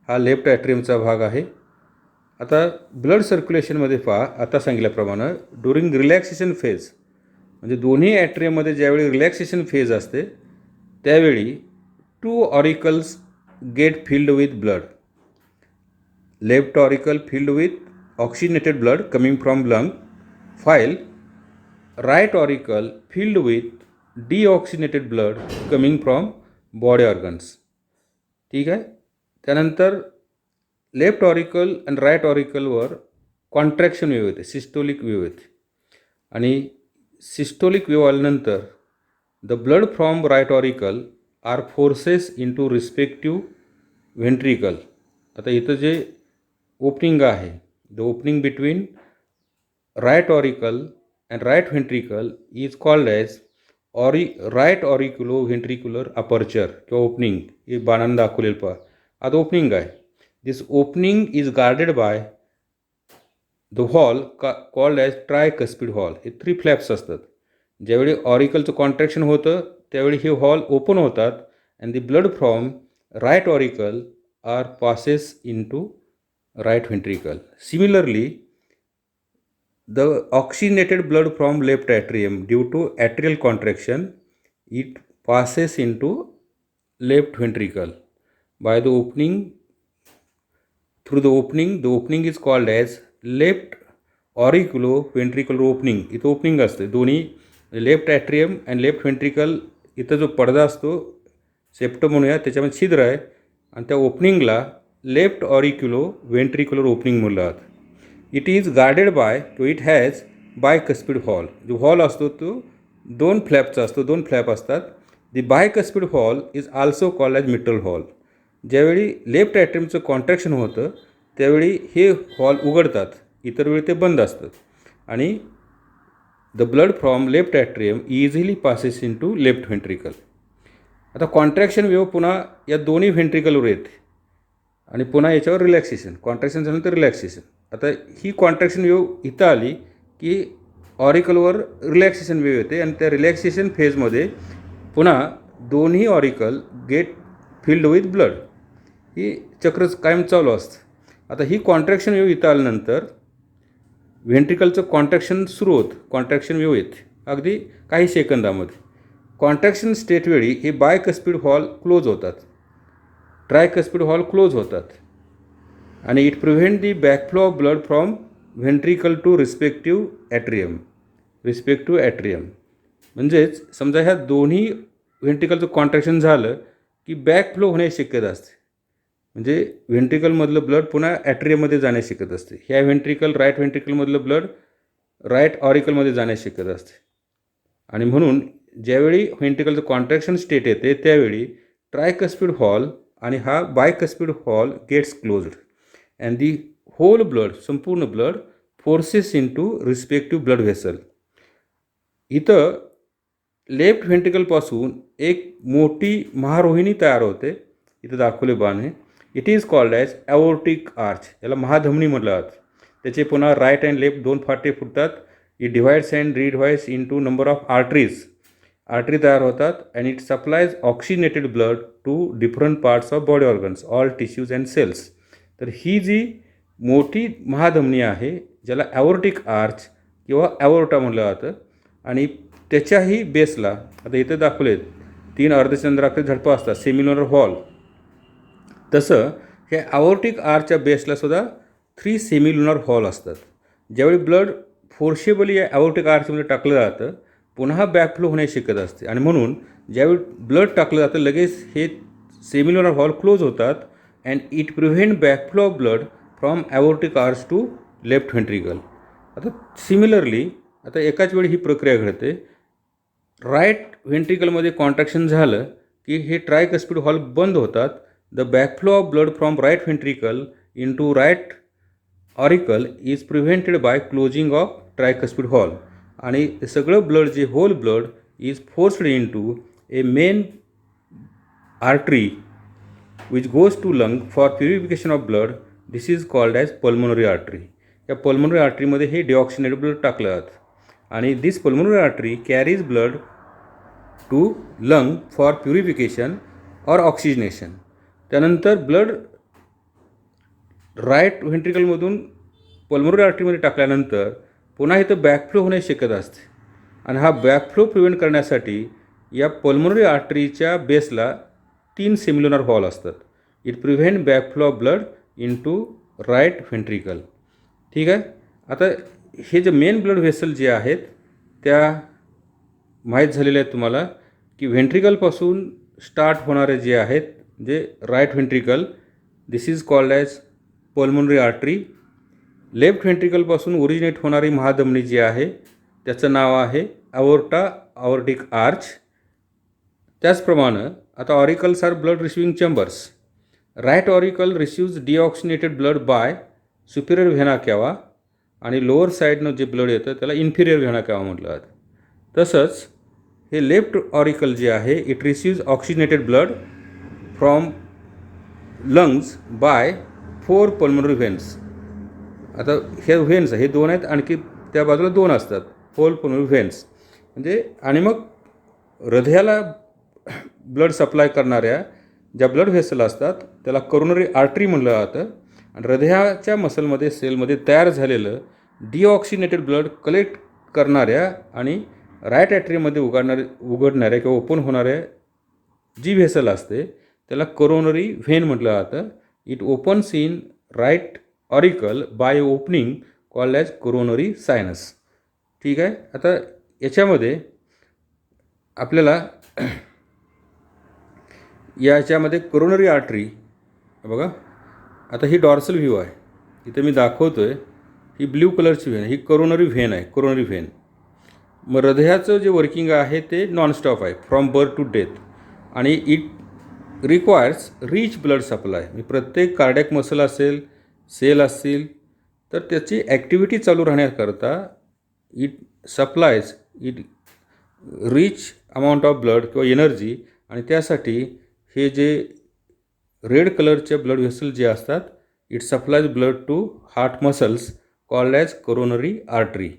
हा लेफ्ट ॲट्रियमचा भाग आहे. आता ब्लड सर्क्युलेशनमध्ये पहा, आता सांगितल्याप्रमाणे ड्युरिंग रिलॅक्सेशन फेज, म्हणजे दोन्ही ॲट्रियममध्ये ज्यावेळी रिलॅक्सेशन फेज असते त्यावेळी 2 auricles get filled with blood. Left auricle filled with oxygenated blood coming from lung, while right auricle filled with deoxygenated blood coming from body organs. ठीक आहे. त्यानंतर लेफ्ट ऑरिकल आणि right ऑरिकलवर कॉन्ट्रॅक्शन वेव्ह येते, systolic wave येते आणि systolic wave आल्यानंतर the blood from right auricle are forces into respective ventricle. आता इथं जे ओपनिंग आहे, the opening between right auricle and right ventricle is called as right auriculo ventricular aperture किंवा opening हे बाणानं दाखवलेलं पहा. आता ओपनिंग आहे. This opening is guarded by the valve called as tricuspid valve. हे 3 फ्लॅप्स असतात. ज्यावेळी ऑरिकलचं कॉन्ट्रॅक्शन होतं त्यावेळी हे हॉल ओपन होतात and the blood from right auricle are passes into right ventricle. Similarly, the oxygenated blood from left atrium due to atrial contraction, it passes into left ventricle by the opening. Through the opening is called as left auriculoventricular opening. इथं opening असते. दोन्ही left atrium and left ventricle इथं जो पडदा असतो septum म्हणूया त्याच्यामध्ये छिद्र आहे आणि त्या ओपनिंगला लेफ्ट ऑरिक्युलो व्हेंट्रिक्युलर ओपनिंग म्हणतात. इट इज गार्डेड बाय किंवा इट हॅज बायकस्पिड हॉल. जो हॉल असतो तो 2 फ्लॅपचा असतो. 2 फ्लॅप असतात. The bicuspid valve is also called as mitral valve. ज्यावेळी लेफ्ट ॲट्रियमचं कॉन्ट्रॅक्शन होतं त्यावेळी हे हॉल उघडतात, इतर वेळी ते बंद असतात आणि the blood from left atrium easily passes into left ventricle. आता कॉन्ट्रॅक्शन वेव्ह पुन्हा या दोन्ही व्हेंट्रिकलवर येते आणि पुन्हा याच्यावर रिलॅक्सेशन. कॉन्ट्रॅक्शन झाल्यानंतर रिलॅक्सेशन. आता ही कॉन्ट्रॅक्शन वेव्ह इथं आली की ऑरिकलवर रिलॅक्सेशन वेव्ह येते आणि त्या रिलॅक्सेशन फेजमध्ये पुन्हा दोन्ही auricle get filled with blood. ही चक्र कायम चालू असतं. आता ही कॉन्ट्रॅक्शन वेव्ह इथं आल्यानंतर व्हेंट्रिकलचं कॉन्ट्रॅक्शन सुरू होतं. कॉन्ट्रॅक्शन वेव्ह येते अगदी काही सेकंदामध्ये. कॉन्ट्रॅक्शन स्टेटवेळी हे बायकस्पिड हॉल क्लोज होतात, ट्रायकस्पिड हॉल क्लोज होतात आणि it prevent the backflow of blood from ventricle to respective atrium. म्हणजेच समजा ह्या दोन्ही व्हेंट्रिकलचं कॉन्ट्रॅक्शन झालं की बॅकफ्लो होण्याची शक्यता असते. म्हणजे व्हेंट्रिकलमधलं ब्लड पुन्हा ॲट्रियममध्ये जाण्याची शक्यता असते. ह्या राईट व्हेंट्रिकलमधलं ब्लड राईट ऑरिकलमध्ये जाण्याची शक्यता असते आणि म्हणून ज्यावेळी व्हेंट्रिकलचं कॉन्ट्रॅक्शन स्टेट येते त्यावेळी ट्रायकस्पिड हॉल आणि हा bicuspid valve gets closed and the whole blood, संपूर्ण blood forces into respective blood vessel. इथं लेफ्ट व्हेंट्रिकलपासून एक मोठी महारोहिणी तयार होते. इथं दाखवले बाण आहे. It is called as aortic arch. याला महाधमनी म्हटलं जातं. त्याचे पुन्हा राईट अँड लेफ्ट 2 फाटे फुटतात. It divides and redivides into number of arteries. Artery तयार होतात and it supplies oxygenated blood to different parts of body organs, all tissues and cells. तर ही जी मोठी महाधमनी आहे ज्याला ॲओर्टिक आर्च किंवा ॲओर्टा म्हटलं जातं आणि त्याच्याही बेसला आता इथं दाखवलेत 3 अर्धचंद्राकृती झडपं असतात, सेमिलुनर हॉल. तसं हे ॲओर्टिक आर्चच्या बेसला सुद्धा 3 सेमिलुनर हॉल असतात. ज्यावेळी ब्लड फोर्सेबली या ॲओर्टिक आर्चमध्ये टाकलं जातं पुन्हा बॅकफ्लो होण्याची शक्यता असते आणि म्हणून ज्यावेळी ब्लड टाकलं जातं लगेच हे सेमिलुनर हॉल क्लोज होतात and it prevent backflow of blood from aortic arch to left ventricle. आता सिमिलरली आता एकाच वेळी ही प्रक्रिया घडते. राईट व्हेंट्रिकलमध्ये कॉन्ट्रॅक्शन झालं की हे ट्रायकस्पिड हॉल बंद होतात. The backflow of blood from right ventricle into right auricle is prevented by closing of tricuspid valve आणि ते सगळं ब्लड जे whole blood is forced into a main artery which goes to lung for purification of blood. This is called as pulmonary artery. या pulmonary आर्टरीमध्ये हे deoxygenated blood टाकलं जातं आणि this pulmonary artery carries blood to lung for purification or oxygenation. त्यानंतर blood right व्हेंट्रिकलमधून pulmonary आर्टरीमध्ये टाकल्यानंतर पुन्हा इथं बॅकफ्लो होण्याची शक्यता असते आणि हा बॅकफ्लो प्रिव्हेंट करण्यासाठी या पल्मोनरी आर्टरीच्या बेसला 3 सेमिलुनर हॉल असतात. It prevent backflow of blood into right ventricle. ठीक आहे. आता हे जे मेन ब्लड व्हेसल जे आहेत त्या माहीत झालेल्या आहेत तुम्हाला की व्हेंट्रिकलपासून स्टार्ट होणारे जे आहेत जे right ventricle, this is called as pulmonary artery. Left व्हेंट्रिकलपासून ओरिजिनेट होणारी महाधमनी जी आहे त्याचं नाव आहे ॲओर्टा, ॲओर्टिक आर्च. त्याचप्रमाणे आता auricles are blood receiving chambers. Right auricle receives deoxygenated blood by superior vena cava आणि लोअर साईडनं जे ब्लड येतं त्याला इन्फिरियर व्हेना कॅवा म्हटलं जातं. तसंच हे लेफ्ट ऑरिकल जे आहे it receives oxygenated blood from lungs by 4 pulmonary veins. आता हे व्हेन्स हे 2 आहेत, आणखी त्या बाजूला 2 असतात 4 पल्मोनरी व्हेन्स. म्हणजे आणि मग हृदयाला ब्लड सप्लाय करणाऱ्या ज्या ब्लड व्हेसल असतात त्याला करोनरी आर्टरी म्हटलं जातं. आणि हृदयाच्या मसलमध्ये सेलमध्ये तयार झालेलं डिऑक्सिनेटेड ब्लड कलेक्ट करणाऱ्या आणि राईट ॲट्रियममध्ये उघडणाऱ्या किंवा ओपन होणाऱ्या जी व्हेसल असते त्याला करोनरी व्हेन म्हटलं जातं. It opens in right auricle by opening called as coronary sinus. ठीक आहे. आता याच्यामध्ये आपल्याला याच्यामध्ये कोरोनरी आर्टरी बघा. आता ही डॉर्सल व्ह्यू आहे, इथे मी दाखवतो आहे. ही ब्ल्यू कलरची व्हेन ही कोरोनरी व्हेन आहे, कोरोनरी व्हेन. मग हृदयाचं जे वर्किंग आहे ते नॉनस्टॉप आहे फ्रॉम बर्थ टू डेथ. आणि it requires rich blood supply. प्रत्येक कार्डियक मसल असेल, सेल असतील, तर त्याची ॲक्टिव्हिटी चालू राहण्याकरता it supplies it rich amount of blood किंवा एनर्जी. आणि त्यासाठी हे जे रेड कलरचे ब्लड व्हेसल जे असतात it supplies blood to heart muscles called as coronary artery.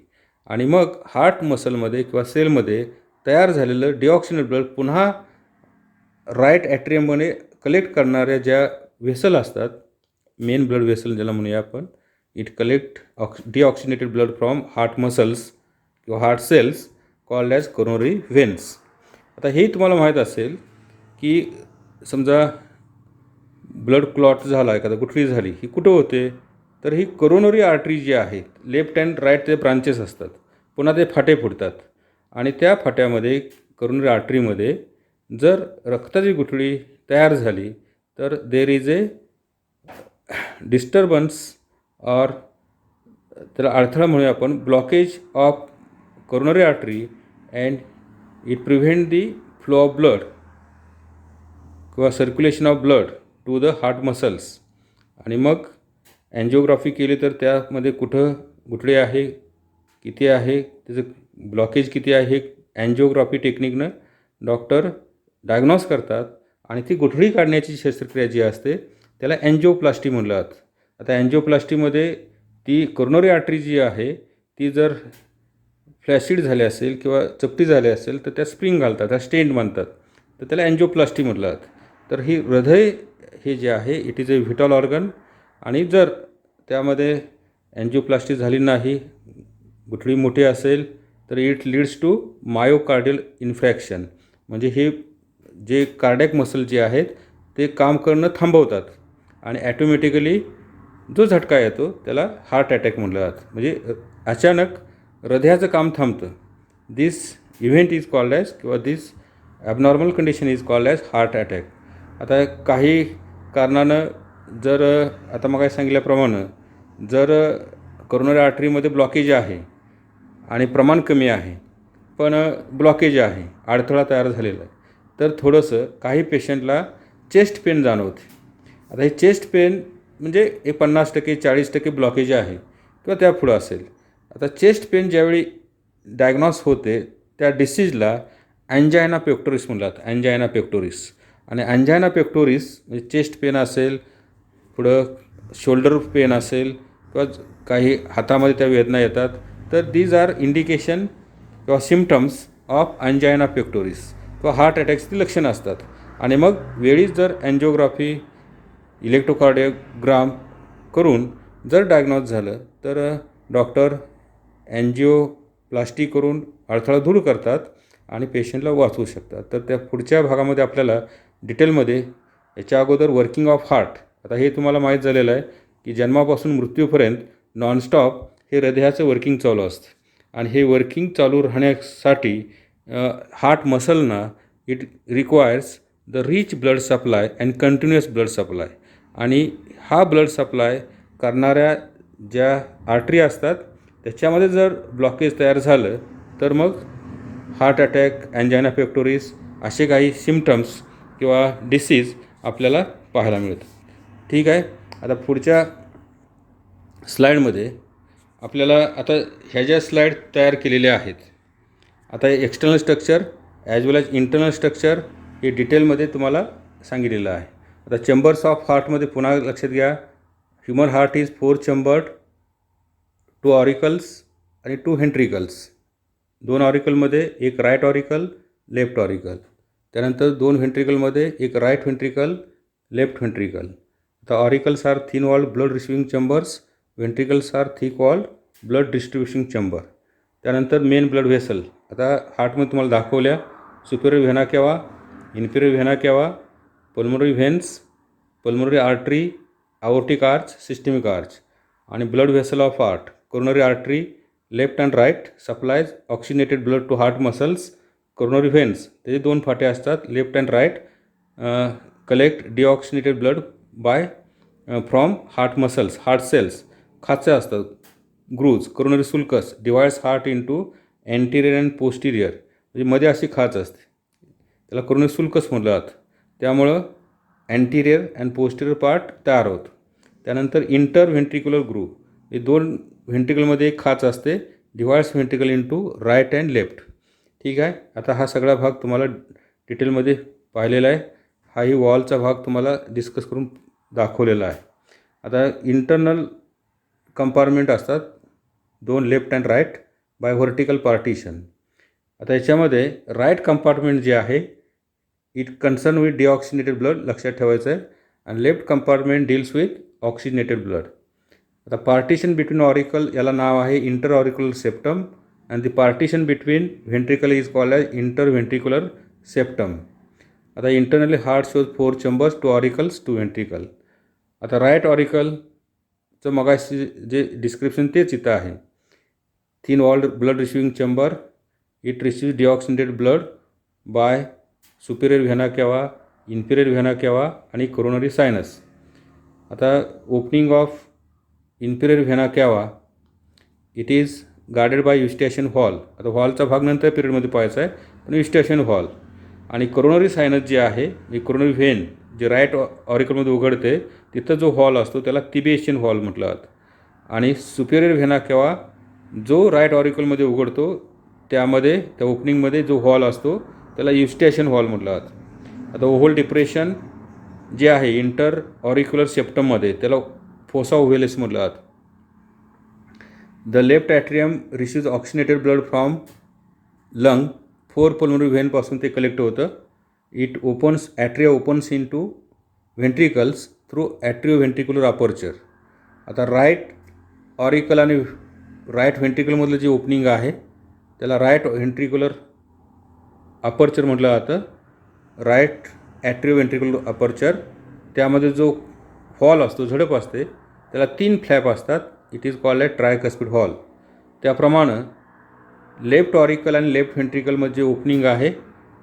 आणि मग हार्ट मसलमध्ये किंवा सेलमध्ये तयार झालेलं डिऑक्सिनेटेड ब्लड पुन्हा राईट ॲट्रियममध्ये कलेक्ट करणाऱ्या ज्या व्हेसल असतात, मेन ब्लड व्हेसल ज्याला म्हणूया आपण, it collect deoxygenated blood from heart muscles किंवा heart cells called as coronary veins. आता हे तुम्हाला माहीत असेल की समजा ब्लड क्लॉट झाला, एखादा गुठळी झाली, ही कुठं होते, तर ही कोरोनरी आर्टरी जी आहे लेफ्ट अँड राईट ते ब्रांचेस असतात, पुन्हा ते फाटे फुटतात. आणि त्या फाट्यामध्ये कोरोनरी आर्टरीमध्ये जर रक्ताची गुठळी तयार झाली तर there is a disturbance or त्याला अडथळा म्हणूया आपण, blockage of coronary artery and it prevent the flow of blood किंवा circulation of blood to the heart muscles. आणि मग अँजिओग्राफी केली तर त्यामध्ये कुठं गुठळी आहे, किती आहे, त्याचं ब्लॉकेज किती आहे, हे अँजिओग्राफी टेक्निकनं डॉक्टर डायग्नॉस करतात. आणि ती गुठळी काढण्याची शस्त्रक्रिया जी असते त्याला अँजिओप्लास्टी म्हणलं जातं. आता अँजिओप्लास्टीमध्ये ती कोरोनरी आर्टरी जी आहे ती जर फ्लॅसिड झाली असेल किंवा चपटी झाली असेल तर त्या स्प्रिंग घालतात, त्या स्टेंट बांधतात, तर त्याला अँजिओप्लास्टी म्हटलं जातं. तर ही हृदय हे जे आहे it is A Whittle organ. आणि जर त्यामध्ये अँजिओप्लास्टी झाली नाही, गुठळी मोठी असेल, तर इट लीड्स टू मायोकार्डियल इन्फ्रॅक्शन. म्हणजे हे जे कार्डियक मसल जे आहेत ते काम करणं थांबवतात आणि ॲटोमॅटिकली जो झटका येतो त्याला हार्ट अटॅक म्हटलं जातं. म्हणजे अचानक हृदयाचं काम थांबतं. This event is called as किंवा this abnormal condition is called as heart attack. आता काही कारणानं जर आता मग काय सांगितल्याप्रमाणे जर कोरोनरी आर्टरीमध्ये ब्लॉकेज आहे आणि प्रमाण कमी आहे पण ब्लॉकेज आहे, अडथळा तयार झालेला आहे, तर थोडंसं काही पेशंटला चेस्ट पेन जाणवते. आता हे चेस्ट पेन म्हणजे हे 50% 40% ब्लॉकेज आहे किंवा त्या पुढं असेल. आता चेस्ट पेन ज्यावेळी डायग्नॉस होते त्या डिसीजला अँजायना पेक्टोरिस म्हणतात, अँजायना पेक्टोरिस. आणि अँजायना पेक्टोरिस म्हणजे चेस्ट पेन असेल, पुढं शोल्डर पेन असेल किंवा काही हातामध्ये त्या वेदना येतात, तर दीज आर इंडिकेशन किंवा सिम्पटम्स ऑफ अँजायना पेक्टोरिस किंवा हार्ट अटॅक्सची लक्षणं असतात. आणि मग वेळीच जर अँजिओग्राफी, इलेक्ट्रोकार्डिओग्राम करून जर डायग्नॉस झालं तर डॉक्टर अँजिओप्लास्टी करून अडथळा दूर करतात आणि पेशंटला वाचवू शकतात. तर त्या पुढच्या भागामध्ये आपल्याला डिटेलमध्ये याच्या अगोदर वर्किंग ऑफ हार्ट. आता हे तुम्हाला माहीत झालेलं आहे की जन्मापासून मृत्यूपर्यंत नॉनस्टॉप हे हृदयाचं वर्किंग चालू असतं. आणि हे वर्किंग चालू राहण्यासाठी हार्ट मसलना it requires the rich blood supply and continuous blood supply. आणि हा ब्लड सप्लाय करणाऱ्या ज्या आर्टरी असतात त्याच्यामध्ये जर ब्लॉकेज तयार झालं तर मग हार्ट अटॅक, अँजायना पेक्टोरिस असे काही सिम्पटम्स किंवा डिसीज आपल्याला पाहायला मिळतं. ठीक आहे. आता पुढच्या स्लाईडमध्ये आपल्याला आता ह्या ज्या स्लाईड तयार केलेल्या आहेत, आता एक्सटर्नल स्ट्रक्चर ॲज वेल ॲज इंटरनल स्ट्रक्चर हे डिटेलमध्ये तुम्हाला सांगितलेलं आहे. आता चेंबर्स ऑफ हार्टमध्ये पुन्हा लक्षात घ्या, human heart is 4 chambered, 2 auricles आणि 2 व्हेंट्रिकल्स. 2 ऑरिकलमध्ये एक राईट ऑरिकल, लेफ्ट ऑरिकल. त्यानंतर 2 व्हेंट्रिकलमध्ये एक राईट व्हेंट्रिकल, लेफ्ट व्हेंट्रिकल. आता auricles are thin walled blood receiving chambers, ventricles are thick walled blood distribution chamber. त्यानंतर मेन ब्लड व्हेसल. आता हार्टमध्ये तुम्हाला दाखवल्या superior vena cava, inferior vena cava, pulmonary veins, pulmonary artery, aortic arch, systemic arch. आणि blood vessel of heart, coronary artery left and right supplies oxygenated blood to heart muscles. Coronary veins त्याचे 2 फाटे असतात, left and right, collect deoxygenated blood by from heart muscles, heart cells. खाचे असतात grooves. Coronary sulcus divides heart into anterior and posterior, म्हणजे मध्ये अशी खाच असते, त्याला कोरोनरी सुल्कस म्हटलं जातं. त्यामुळं अँटिरियर अँड पोस्टिरियर पार्ट तयार होतो. त्यानंतर इंटर व्हेंट्रिक्युलर ग्रूव, हे 2 व्हेंट्रिकलमध्ये एक खाच असते, divides ventricle into right and left. ठीक आहे. आता हा सगळा भाग तुम्हाला डिटेलमध्ये पाहिलेला आहे. हाही वॉलचा भाग तुम्हाला डिस्कस करून दाखवलेला आहे. आता इंटरनल कंपार्टमेंट असतात 2 left and right by vertical partition. आता याच्यामध्ये राईट कंपार्टमेंट जे आहे it concern with deoxygenated blood, लक्षात ठेवायचं आहे. आणि left compartment deals with oxygenated blood. आता पार्टिशन बिटवीन ऑरिकल याला नाव आहे inter auricular septum, and the partition between ventricle is called as inter ventricular septum. आता internally heart shows 4 chambers, 2 auricles, 2 ventricle. आता राईट ऑरिकलचं मगाशी जे डिस्क्रिप्शन तेच इथं आहे. Thin walled blood receiving chamber, it receive deoxygenated blood by superior vena cava, inferior vena cava आणि coronary sinus. आता opening of inferior vena cava it is guarded by Eustachian valve. आता हॉलचा भाग नंतर पिरियडमध्ये पाहायचा आहे, पण युस्टॅशियन हॉल. आणि कोरोनरी सायनस जे आहे, हे कोरोनरी व्हेन जे राईट ऑरिकलमध्ये उघडते तिथं जो हॉल असतो त्याला तिबेशियन हॉल म्हटलं जातं. आणि सुपेरियर व्हेना केवा जो राईट ऑरिकलमध्ये उघडतो त्यामध्ये त्या ओपनिंगमध्ये जो हॉल असतो त्याला युस्टॅशियन हॉल म्हटलं जातं. आता ओव्हल डिप्रेशन जे आहे इंटर ऑरिक्युलर सेप्टममध्ये त्याला फोसा ओव्हेलिस म्हटलं जातं. The left atrium receives oxygenated blood from lung, 4 pulmonary व्हेनपासून ते कलेक्ट होतं. It opens, atria opens into ventricles through atrio ventricular aperture. आता राईट ऑरिकल आणि राईट व्हेंट्रिकलमधलं जे ओपनिंग आहे त्याला राईट व्हेंट्रिक्युलर अपर्चर म्हटलं जातं, राईट ॲट्रिओ व्हेंट्रिक्युलर अपर्चर. त्यामध्ये जो हॉल असतो, झडप असते, त्याला 3 फ्लॅप असतात. It is called a tricuspid valve. त्याप्रमाणे लेफ्ट ऑरिकल आणि लेफ्ट व्हेंट्रिकलमध्ये जे ओपनिंग आहे,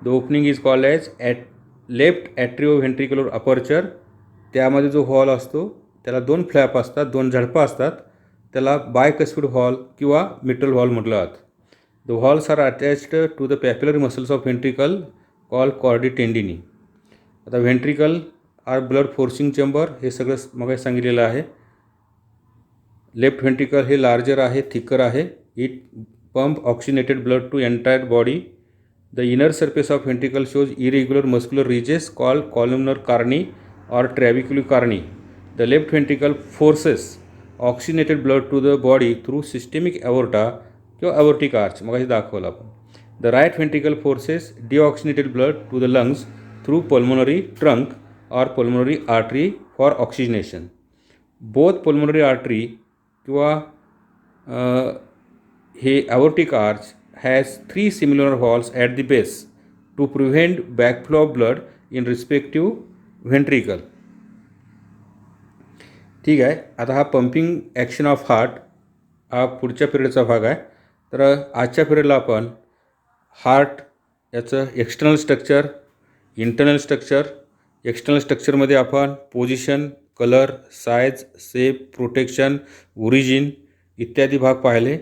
the opening is called as left atrio ventricular aperture. त्यामध्ये जो हॉल असतो त्याला 2 फ्लॅप असतात, 2 झडपं असतात, त्याला बायकस्पिड हॉल किंवा मिटल हॉल म्हटलं जातं. The valves are attached to the papillary muscles of ventricle called chordae tendineae. आता ventricle are blood forcing chamber, हे सगळं मग सांगितलेलं आहे. लेफ्ट व्हेंट्रिकल हे लार्जर आहे, थिकर आहे. It pump oxygenated blood to entire body. The inner surface of ventricle shows irregular muscular ridges called columnae carneae or trabeculae carneae. The left ventricle forces oxygenated blood to the body through systemic aorta किंवा एवोर्टिक arch, मग दाखवलं आपण. The right ventricle forces deoxygenated blood to the lungs through pulmonary trunk or pulmonary artery for oxygenation. Both pulmonary artery किंवा हे aortic arch has 3 similar valves at the base to prevent backflow of blood in respective ventricle. ठीक आहे. आता हा pumping action of heart हा पुढच्या पिरियडचा भाग आहे. तर आजच्या पिरियडला आपण हार्ट याचं external structure, internal structure, external स्ट्रक्चरमध्ये आपण position, colour, size, shape, protection, origin इत्यादी भाग पाहिले.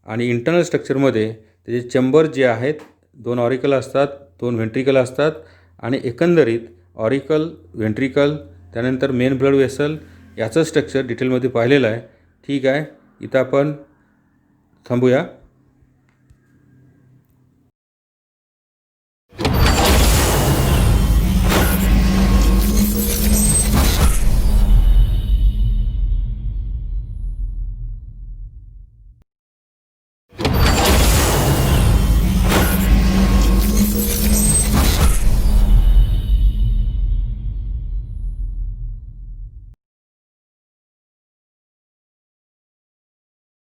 आणि इंटरनल स्ट्रक्चरमध्ये त्याचे चेंबर जे आहेत 2 ऑरिकल असतात, 2 व्हेंट्रिकल असतात आणि एकंदरीत ऑरिकल, व्हेंट्रिकल, त्यानंतर मेन ब्लड वेसल याचं स्ट्रक्चर डिटेलमध्ये पाहिलेलं आहे. ठीक आहे. इथं आपण थांबूया.